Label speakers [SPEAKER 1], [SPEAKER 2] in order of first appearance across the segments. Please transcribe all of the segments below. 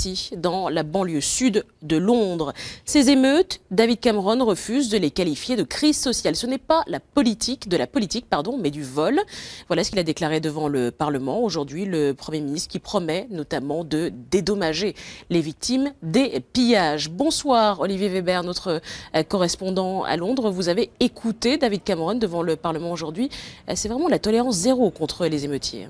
[SPEAKER 1] City, dans la banlieue sud de Londres. Ces émeutes, David Cameron refuse de les qualifier de crise sociale. Ce n'est pas de la politique, mais du vol. Voilà ce qu'il a déclaré devant le Parlement. Aujourd'hui, le Premier ministre qui promet notamment de dédommager les victimes des pillages. Bonsoir Olivier Weber, notre correspondant à Londres. Vous avez écouté David Cameron devant le Parlement aujourd'hui. C'est vraiment la tolérance zéro contre les émeutiers.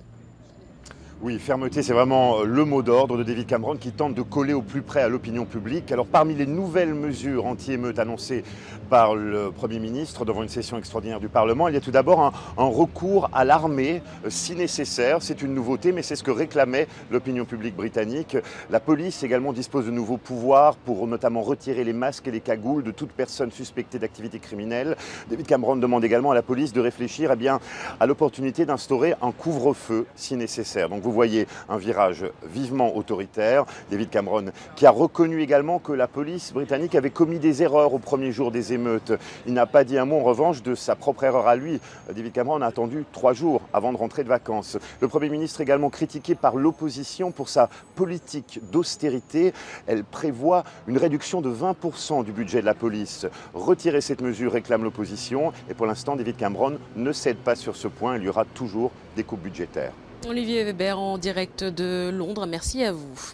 [SPEAKER 2] Oui, fermeté, c'est vraiment le mot d'ordre de David Cameron qui tente de coller au plus près à l'opinion publique. Alors parmi les nouvelles mesures anti-émeutes annoncées par le Premier ministre devant une session extraordinaire du Parlement, il y a tout d'abord un recours à l'armée si nécessaire. C'est une nouveauté, mais c'est ce que réclamait l'opinion publique britannique. La police également dispose de nouveaux pouvoirs pour notamment retirer les masques et les cagoules de toute personne suspectée d'activité criminelle. David Cameron demande également à la police de réfléchir à l'opportunité d'instaurer un couvre-feu si nécessaire. Donc vous voyez un virage vivement autoritaire. David Cameron qui a reconnu également que la police britannique avait commis des erreurs au premier jour des émeutes. Il n'a pas dit un mot en revanche de sa propre erreur à lui. David Cameron a attendu 3 jours avant de rentrer de vacances. Le Premier ministre également critiqué par l'opposition pour sa politique d'austérité. Elle prévoit une réduction de 20% du budget de la police. Retirer cette mesure réclame l'opposition et pour l'instant David Cameron ne cède pas sur ce point. Il y aura toujours des coupes budgétaires.
[SPEAKER 1] Olivier Weber en direct de Londres, merci à vous.